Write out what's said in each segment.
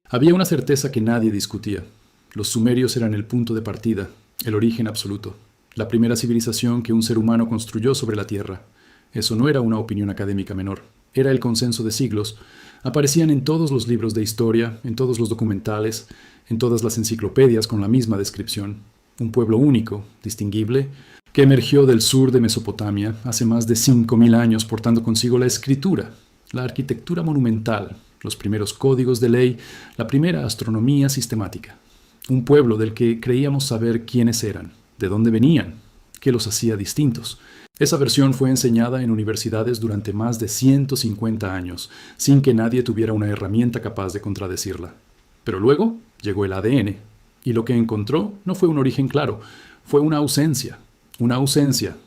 Había una certeza que nadie discutía. Los sumerios eran el punto de partida, el origen absoluto, la primera civilización que un ser humano construyó sobre la Tierra. Eso no era una opinión académica menor, era el consenso de siglos. Aparecían en todos los libros de historia, en todos los documentales, en todas las enciclopedias con la misma descripción. Un pueblo único, distinguible, que emergió del sur de Mesopotamia hace más de 5000 años portando consigo la escritura, la arquitectura monumental, los primeros códigos de ley, la primera astronomía sistemática. Un pueblo del que creíamos saber quiénes eran, de dónde venían, qué los hacía distintos. Esa versión fue enseñada en universidades durante más de 150 años, sin que nadie tuviera una herramienta capaz de contradecirla. Pero luego llegó el ADN, y lo que encontró no fue un origen claro, fue una ausencia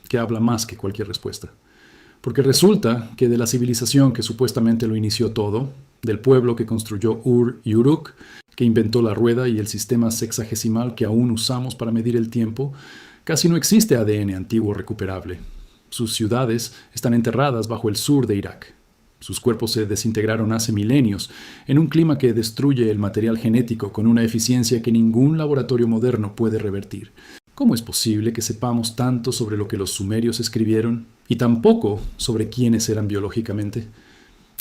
que habla más que cualquier respuesta. Porque resulta que de la civilización que supuestamente lo inició todo, del pueblo que construyó Ur y Uruk, que inventó la rueda y el sistema sexagesimal que aún usamos para medir el tiempo, casi no existe ADN antiguo recuperable. Sus ciudades están enterradas bajo el sur de Irak. Sus cuerpos se desintegraron hace milenios, en un clima que destruye el material genético con una eficiencia que ningún laboratorio moderno puede revertir. ¿Cómo es posible que sepamos tanto sobre lo que los sumerios escribieron y tan poco sobre quiénes eran biológicamente?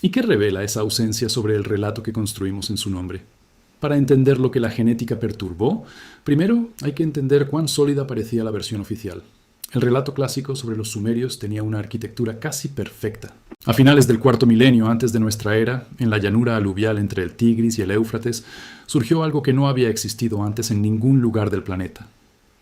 ¿Y qué revela esa ausencia sobre el relato que construimos en su nombre? Para entender lo que la genética perturbó, primero hay que entender cuán sólida parecía la versión oficial. El relato clásico sobre los sumerios tenía una arquitectura casi perfecta. A finales del cuarto milenio antes de nuestra era, en la llanura aluvial entre el Tigris y el Éufrates, surgió algo que no había existido antes en ningún lugar del planeta.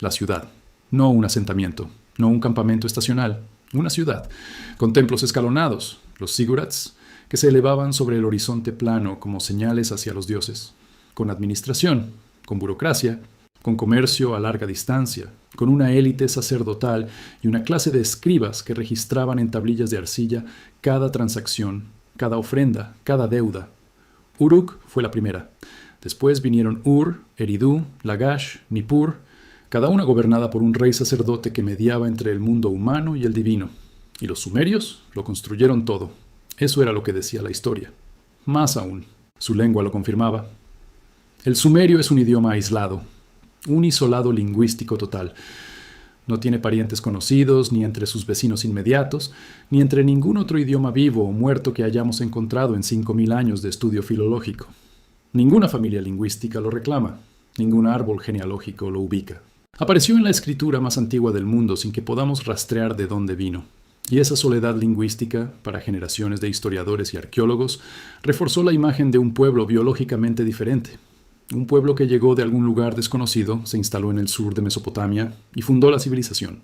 La ciudad. No un asentamiento, no un campamento estacional, una ciudad, con templos escalonados, los zigurats, que se elevaban sobre el horizonte plano como señales hacia los dioses, con administración, con burocracia, con comercio a larga distancia, con una élite sacerdotal y una clase de escribas que registraban en tablillas de arcilla cada transacción, cada ofrenda, cada deuda. Uruk fue la primera. Después vinieron Ur, Eridu, Lagash, Nippur, cada una gobernada por un rey sacerdote que mediaba entre el mundo humano y el divino. Y los sumerios lo construyeron todo. Eso era lo que decía la historia. Más aún, su lengua lo confirmaba. El sumerio es un idioma aislado, un isolado lingüístico total. No tiene parientes conocidos, ni entre sus vecinos inmediatos, ni entre ningún otro idioma vivo o muerto que hayamos encontrado en 5000 años de estudio filológico. Ninguna familia lingüística lo reclama, ningún árbol genealógico lo ubica. Apareció en la escritura más antigua del mundo sin que podamos rastrear de dónde vino. Y esa soledad lingüística, para generaciones de historiadores y arqueólogos, reforzó la imagen de un pueblo biológicamente diferente. Un pueblo que llegó de algún lugar desconocido, se instaló en el sur de Mesopotamia y fundó la civilización.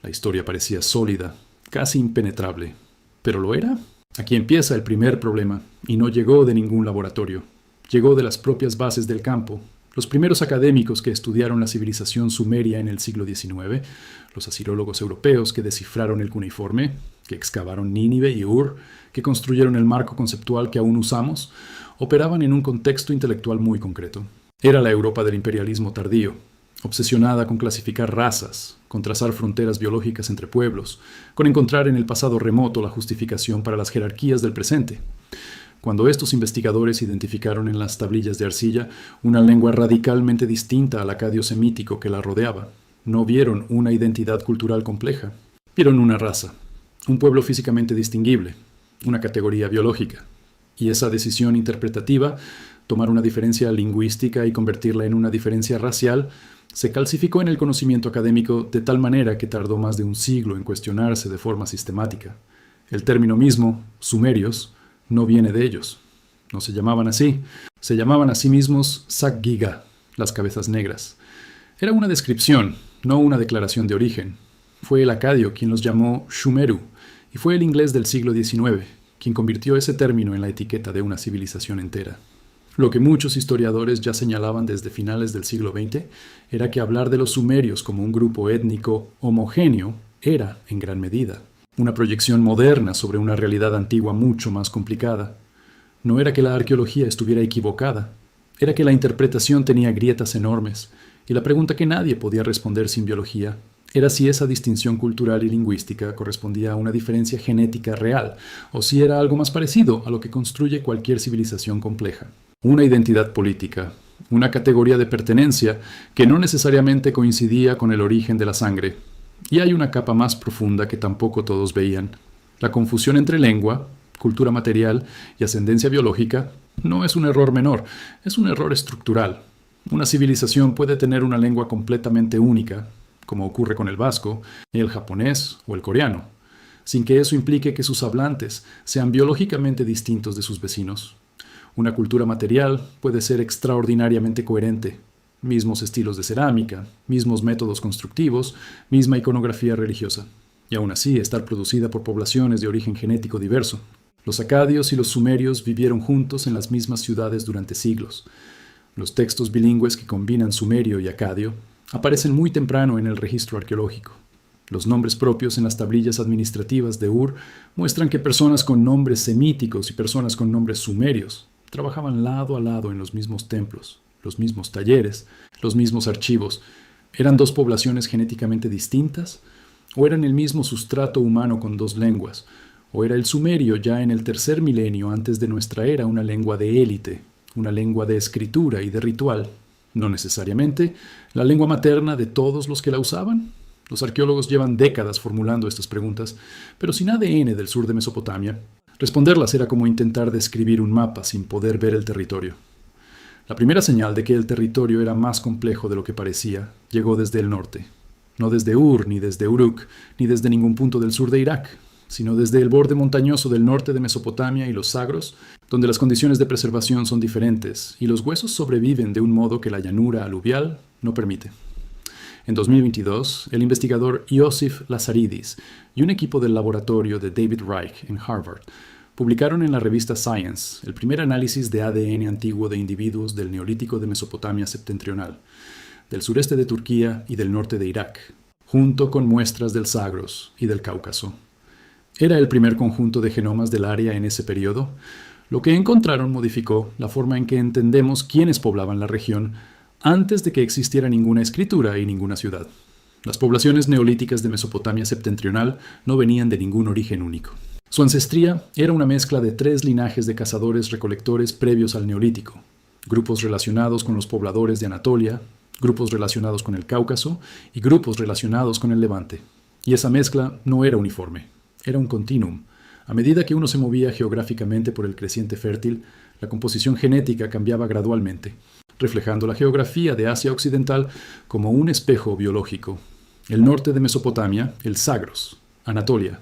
La historia parecía sólida, casi impenetrable. ¿Pero lo era? Aquí empieza el primer problema, y no llegó de ningún laboratorio. Llegó de las propias bases del campo. Los primeros académicos que estudiaron la civilización sumeria en el siglo XIX, los asirólogos europeos que descifraron el cuneiforme, que excavaron Nínive y Ur, que construyeron el marco conceptual que aún usamos, operaban en un contexto intelectual muy concreto. Era la Europa del imperialismo tardío, obsesionada con clasificar razas, con trazar fronteras biológicas entre pueblos, con encontrar en el pasado remoto la justificación para las jerarquías del presente. Cuando estos investigadores identificaron en las tablillas de arcilla una lengua radicalmente distinta al acadio semítico que la rodeaba, no vieron una identidad cultural compleja. Vieron una raza, un pueblo físicamente distinguible, una categoría biológica. Y esa decisión interpretativa, tomar una diferencia lingüística y convertirla en una diferencia racial, se calcificó en el conocimiento académico de tal manera que tardó más de un siglo en cuestionarse de forma sistemática. El término mismo, sumerios, no viene de ellos. No se llamaban así. Se llamaban a sí mismos Sag-Giga, las cabezas negras. Era una descripción, no una declaración de origen. Fue el acadio quien los llamó Shumeru, y fue el inglés del siglo XIX quien convirtió ese término en la etiqueta de una civilización entera. Lo que muchos historiadores ya señalaban desde finales del siglo XX era que hablar de los sumerios como un grupo étnico homogéneo era, en gran medida, una proyección moderna sobre una realidad antigua mucho más complicada. No era que la arqueología estuviera equivocada, era que la interpretación tenía grietas enormes, y la pregunta que nadie podía responder sin biología era si esa distinción cultural y lingüística correspondía a una diferencia genética real, o si era algo más parecido a lo que construye cualquier civilización compleja. una identidad política, una categoría de pertenencia que no necesariamente coincidía con el origen de la sangre. Y hay una capa más profunda que tampoco todos veían. La confusión entre lengua, cultura material y ascendencia biológica no es un error menor, es un error estructural. Una civilización puede tener una lengua completamente única, como ocurre con el vasco, el japonés o el coreano, sin que eso implique que sus hablantes sean biológicamente distintos de sus vecinos. Una cultura material puede ser extraordinariamente coherente. Mismos estilos de cerámica, mismos métodos constructivos, misma iconografía religiosa. Y aún así estar producida por poblaciones de origen genético diverso. Los acadios y los sumerios vivieron juntos en las mismas ciudades durante siglos. Los textos bilingües que combinan sumerio y acadio aparecen muy temprano en el registro arqueológico. Los nombres propios en las tablillas administrativas de Ur muestran que personas con nombres semíticos y personas con nombres sumerios trabajaban lado a lado en los mismos templos, los mismos talleres, los mismos archivos. ¿Eran dos poblaciones genéticamente distintas? ¿O eran el mismo sustrato humano con dos lenguas? ¿O era el sumerio ya en el tercer milenio antes de nuestra era una lengua de élite, una lengua de escritura y de ritual? No necesariamente la lengua materna de todos los que la usaban. Los arqueólogos llevan décadas formulando estas preguntas, pero sin ADN del sur de Mesopotamia, responderlas era como intentar describir un mapa sin poder ver el territorio. La primera señal de que el territorio era más complejo de lo que parecía llegó desde el norte. No desde Ur, ni desde Uruk, ni desde ningún punto del sur de Irak, sino desde el borde montañoso del norte de Mesopotamia y los Sagros, donde las condiciones de preservación son diferentes y los huesos sobreviven de un modo que la llanura aluvial no permite. En 2022, el investigador Iosif Lazaridis y un equipo del laboratorio de David Reich en Harvard publicaron en la revista Science el primer análisis de ADN antiguo de individuos del Neolítico de Mesopotamia septentrional, del sureste de Turquía y del norte de Irak, junto con muestras del Zagros y del Cáucaso. Era el primer conjunto de genomas del área en ese periodo. Lo que encontraron modificó la forma en que entendemos quiénes poblaban la región antes de que existiera ninguna escritura y ninguna ciudad. Las poblaciones neolíticas de Mesopotamia septentrional no venían de ningún origen único. Su ancestría era una mezcla de 3 linajes de cazadores-recolectores previos al Neolítico, grupos relacionados con los pobladores de Anatolia, grupos relacionados con el Cáucaso y grupos relacionados con el Levante. Y esa mezcla no era uniforme, era un continuum. A medida que uno se movía geográficamente por el creciente fértil, la composición genética cambiaba gradualmente, reflejando la geografía de Asia Occidental como un espejo biológico. El norte de Mesopotamia, el Zagros, Anatolia,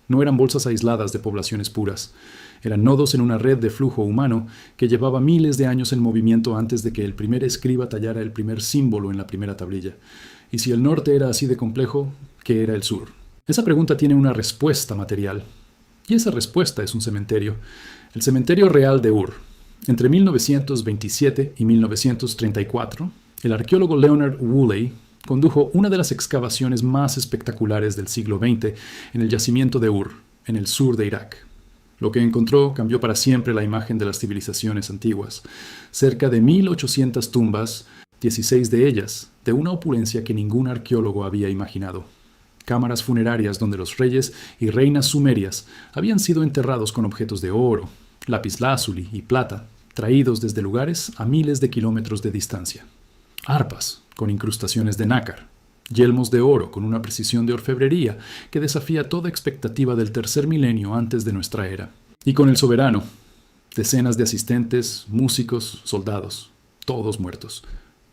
no eran bolsas aisladas de poblaciones puras. Eran nodos en una red de flujo humano que llevaba miles de años en movimiento antes de que el primer escriba tallara el primer símbolo en la primera tablilla. Y si el norte era así de complejo, ¿qué era el sur? Esa pregunta tiene una respuesta material. Y esa respuesta es un cementerio. El cementerio real de Ur. Entre 1927 y 1934, el arqueólogo Leonard Woolley condujo una de las excavaciones más espectaculares del siglo XX en el yacimiento de Ur, en el sur de Irak. Lo que encontró cambió para siempre la imagen de las civilizaciones antiguas. Cerca de 1.800 tumbas, 16 de ellas de una opulencia que ningún arqueólogo había imaginado. Cámaras funerarias donde los reyes y reinas sumerias habían sido enterrados con objetos de oro, lapislázuli y plata, traídos desde lugares a miles de kilómetros de distancia. Arpas con incrustaciones de nácar, yelmos de oro con una precisión de orfebrería que desafía toda expectativa del tercer milenio antes de nuestra era. Y con el soberano, decenas de asistentes, músicos, soldados, todos muertos,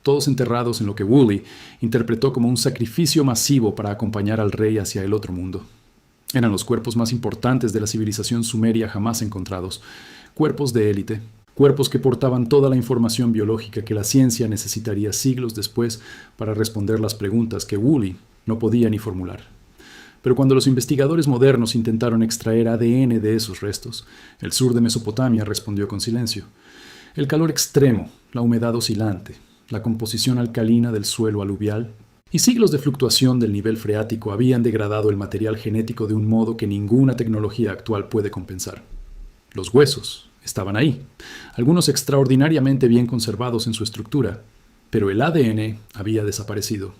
todos enterrados en lo que Woolley interpretó como un sacrificio masivo para acompañar al rey hacia el otro mundo. Eran los cuerpos más importantes de la civilización sumeria jamás encontrados, cuerpos de élite, cuerpos que portaban toda la información biológica que la ciencia necesitaría siglos después para responder las preguntas que Woolley no podía ni formular. Pero cuando los investigadores modernos intentaron extraer ADN de esos restos, el sur de Mesopotamia respondió con silencio. El calor extremo, la humedad oscilante, la composición alcalina del suelo aluvial y siglos de fluctuación del nivel freático habían degradado el material genético de un modo que ninguna tecnología actual puede compensar. Los huesos estaban ahí, algunos extraordinariamente bien conservados en su estructura, pero el ADN había desaparecido.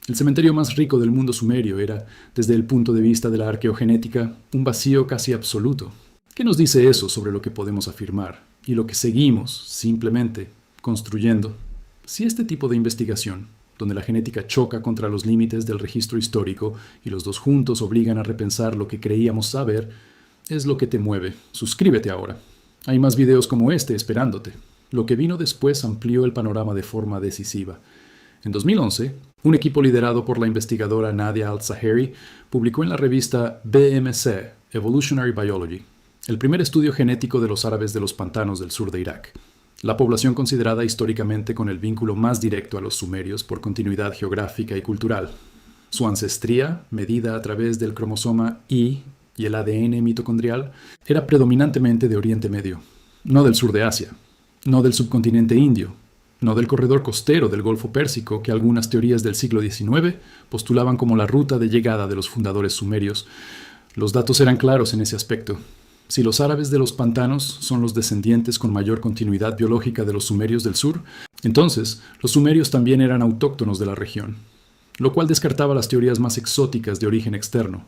El cementerio más rico del mundo sumerio era, desde el punto de vista de la arqueogenética, un vacío casi absoluto. ¿Qué nos dice eso sobre lo que podemos afirmar y lo que seguimos, simplemente, construyendo. Si este tipo de investigación, donde la genética choca contra los límites del registro histórico y los dos juntos obligan a repensar lo que creíamos saber, es lo que te mueve, suscríbete ahora. Hay más videos como este esperándote. Lo que vino después amplió el panorama de forma decisiva. En 2011, un equipo liderado por la investigadora Nadia Al-Zaheri publicó en la revista BMC, Evolutionary Biology, el primer estudio genético de los árabes de los pantanos del sur de Irak, la población considerada históricamente con el vínculo más directo a los sumerios por continuidad geográfica y cultural. Su ancestría, medida a través del cromosoma Y y el ADN mitocondrial, era predominantemente de Oriente Medio, no del sur de Asia, no del subcontinente indio, no del corredor costero del Golfo Pérsico que algunas teorías del siglo XIX postulaban como la ruta de llegada de los fundadores sumerios. Los datos eran claros en ese aspecto. Si los árabes de los pantanos son los descendientes con mayor continuidad biológica de los sumerios del sur, entonces los sumerios también eran autóctonos de la región, lo cual descartaba las teorías más exóticas de origen externo.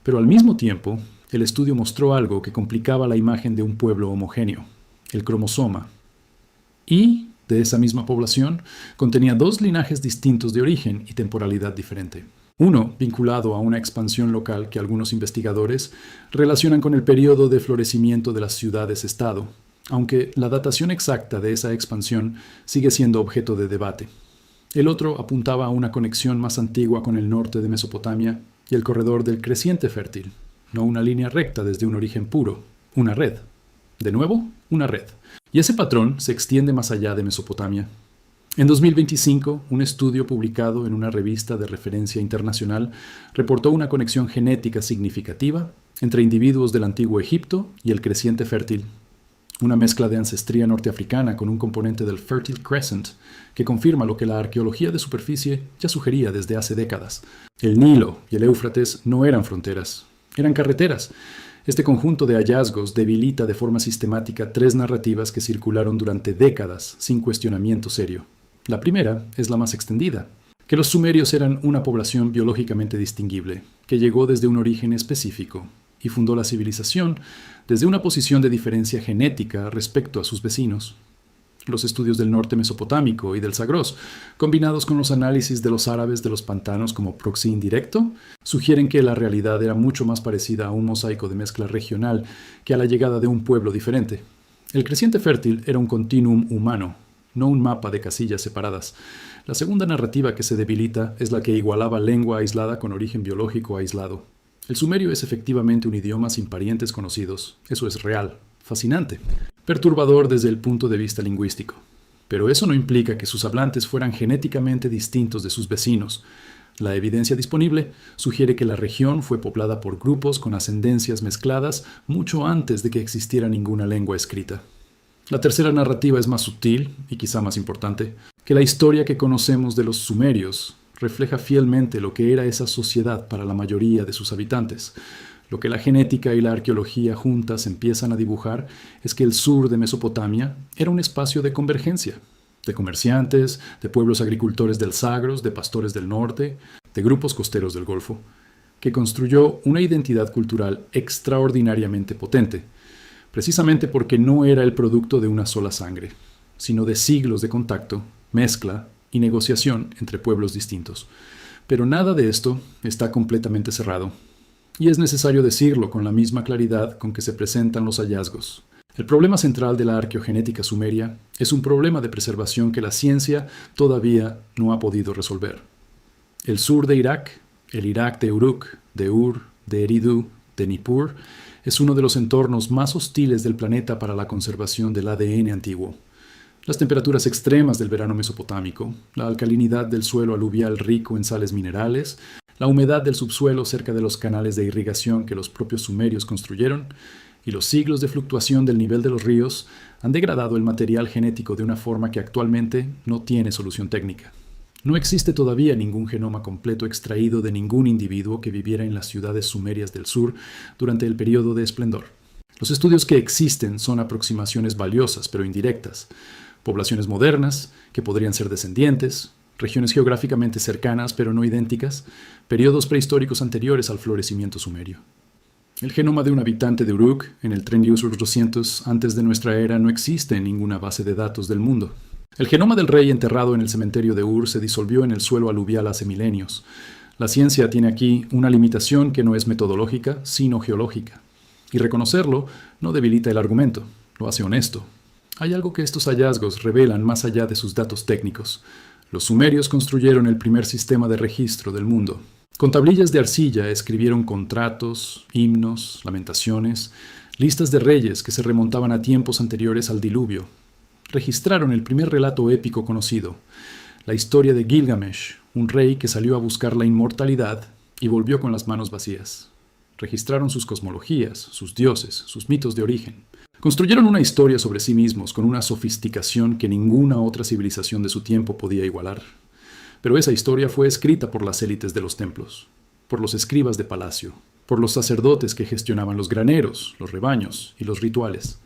Pero al mismo tiempo, el estudio mostró algo que complicaba la imagen de un pueblo homogéneo, el cromosoma. Y, de esa misma población, contenía dos linajes distintos de origen y temporalidad diferente. Uno vinculado a una expansión local que algunos investigadores relacionan con el periodo de florecimiento de las ciudades-estado, aunque la datación exacta de esa expansión sigue siendo objeto de debate. El otro apuntaba a una conexión más antigua con el norte de Mesopotamia y el corredor del creciente fértil, no una línea recta desde un origen puro, una red. De nuevo, una red. Y ese patrón se extiende más allá de Mesopotamia. En 2025, un estudio publicado en una revista de referencia internacional reportó una conexión genética significativa entre individuos del antiguo Egipto y el creciente fértil, una mezcla de ancestría norteafricana con un componente del Fertile Crescent que confirma lo que la arqueología de superficie ya sugería desde hace décadas. El Nilo y el Éufrates no eran fronteras, eran carreteras. Este conjunto de hallazgos debilita de forma sistemática tres narrativas que circularon durante décadas sin cuestionamiento serio. La primera es la más extendida, que los sumerios eran una población biológicamente distinguible, que llegó desde un origen específico y fundó la civilización desde una posición de diferencia genética respecto a sus vecinos. Los estudios del norte mesopotámico y del Zagros, combinados con los análisis de los árabes de los pantanos como proxy indirecto, sugieren que la realidad era mucho más parecida a un mosaico de mezcla regional que a la llegada de un pueblo diferente. El creciente fértil era un continuum humano, no un mapa de casillas separadas. La segunda narrativa que se debilita es la que igualaba lengua aislada con origen biológico aislado. El sumerio es efectivamente un idioma sin parientes conocidos. Eso es real, fascinante, perturbador desde el punto de vista lingüístico. Pero eso no implica que sus hablantes fueran genéticamente distintos de sus vecinos. La evidencia disponible sugiere que la región fue poblada por grupos con ascendencias mezcladas mucho antes de que existiera ninguna lengua escrita. La tercera narrativa es más sutil y quizá más importante, que la historia que conocemos de los sumerios refleja fielmente lo que era esa sociedad para la mayoría de sus habitantes. Lo que la genética y la arqueología juntas empiezan a dibujar es que el sur de Mesopotamia era un espacio de convergencia, de comerciantes, de pueblos agricultores del Zagros, de pastores del norte, de grupos costeros del Golfo, que construyó una identidad cultural extraordinariamente potente, precisamente porque no era el producto de una sola sangre, sino de siglos de contacto, mezcla y negociación entre pueblos distintos. Pero nada de esto está completamente cerrado, y es necesario decirlo con la misma claridad con que se presentan los hallazgos. El problema central de la arqueogenética sumeria es un problema de preservación que la ciencia todavía no ha podido resolver. El sur de Irak, el Irak de Uruk, de Ur, de Eridu, de Nippur, es uno de los entornos más hostiles del planeta para la conservación del ADN antiguo. Las temperaturas extremas del verano mesopotámico, la alcalinidad del suelo aluvial rico en sales minerales, la humedad del subsuelo cerca de los canales de irrigación que los propios sumerios construyeron, y los siglos de fluctuación del nivel de los ríos han degradado el material genético de una forma que actualmente no tiene solución técnica. No existe todavía ningún genoma completo extraído de ningún individuo que viviera en las ciudades sumerias del sur durante el periodo de esplendor. Los estudios que existen son aproximaciones valiosas pero indirectas, poblaciones modernas que podrían ser descendientes, regiones geográficamente cercanas pero no idénticas, periodos prehistóricos anteriores al florecimiento sumerio. El genoma de un habitante de Uruk en el tren Yusur 200 antes de nuestra era no existe en ninguna base de datos del mundo. El genoma del rey enterrado en el cementerio de Ur se disolvió en el suelo aluvial hace milenios. La ciencia tiene aquí una limitación que no es metodológica, sino geológica. Y reconocerlo no debilita el argumento, lo hace honesto. Hay algo que estos hallazgos revelan más allá de sus datos técnicos. Los sumerios construyeron el primer sistema de registro del mundo. Con tablillas de arcilla escribieron contratos, himnos, lamentaciones, listas de reyes que se remontaban a tiempos anteriores al diluvio. Registraron el primer relato épico conocido, la historia de Gilgamesh, un rey que salió a buscar la inmortalidad y volvió con las manos vacías. Registraron sus cosmologías, sus dioses, sus mitos de origen. Construyeron una historia sobre sí mismos con una sofisticación que ninguna otra civilización de su tiempo podía igualar. Pero esa historia fue escrita por las élites de los templos, por los escribas de palacio, por los sacerdotes que gestionaban los graneros, los rebaños y los rituales.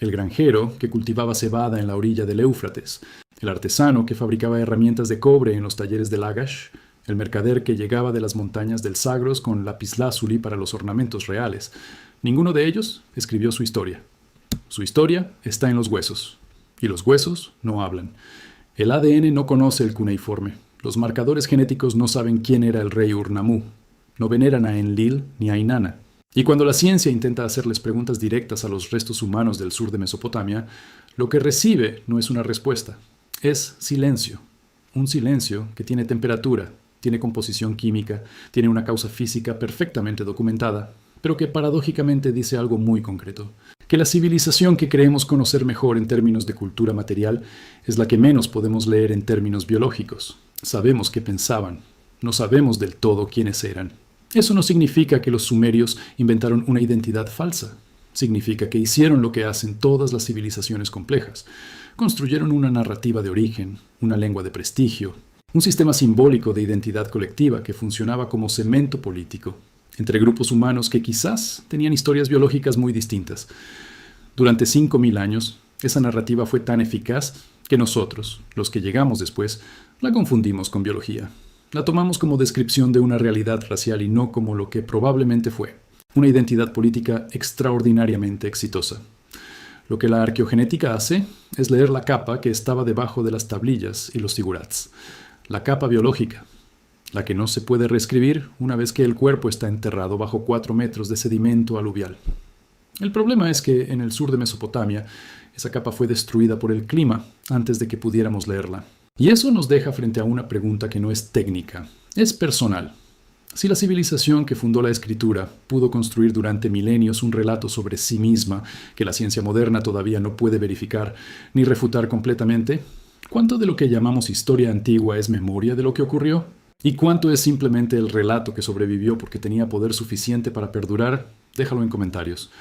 El granjero que cultivaba cebada en la orilla del Éufrates, el artesano que fabricaba herramientas de cobre en los talleres de Lagash, el mercader que llegaba de las montañas del Zagros con lapislázuli para los ornamentos reales. Ninguno de ellos escribió su historia. Su historia está en los huesos, y los huesos no hablan. El ADN no conoce el cuneiforme. Los marcadores genéticos no saben quién era el rey Ur-Nammu. No veneran a Enlil ni a Inanna. Y cuando la ciencia intenta hacerles preguntas directas a los restos humanos del sur de Mesopotamia, lo que recibe no es una respuesta, es silencio. Un silencio que tiene temperatura, tiene composición química, tiene una causa física perfectamente documentada, pero que paradójicamente dice algo muy concreto, que la civilización que creemos conocer mejor en términos de cultura material es la que menos podemos leer en términos biológicos. Sabemos qué pensaban, no sabemos del todo quiénes eran. Eso no significa que los sumerios inventaron una identidad falsa. Significa que hicieron lo que hacen todas las civilizaciones complejas. Construyeron una narrativa de origen, una lengua de prestigio, un sistema simbólico de identidad colectiva que funcionaba como cemento político entre grupos humanos que quizás tenían historias biológicas muy distintas. Durante 5.000 años, esa narrativa fue tan eficaz que nosotros, los que llegamos después, la confundimos con biología. La tomamos como descripción de una realidad racial y no como lo que probablemente fue, una identidad política extraordinariamente exitosa. Lo que la arqueogenética hace es leer la capa que estaba debajo de las tablillas y los sigurats, la capa biológica, la que no se puede reescribir una vez que el cuerpo está enterrado bajo 4 metros de sedimento aluvial. El problema es que en el sur de Mesopotamia, esa capa fue destruida por el clima antes de que pudiéramos leerla. Y eso nos deja frente a una pregunta que no es técnica, es personal. Si la civilización que fundó la escritura pudo construir durante milenios un relato sobre sí misma que la ciencia moderna todavía no puede verificar ni refutar completamente, ¿cuánto de lo que llamamos historia antigua es memoria de lo que ocurrió? ¿Y cuánto es simplemente el relato que sobrevivió porque tenía poder suficiente para perdurar? Déjalo en comentarios.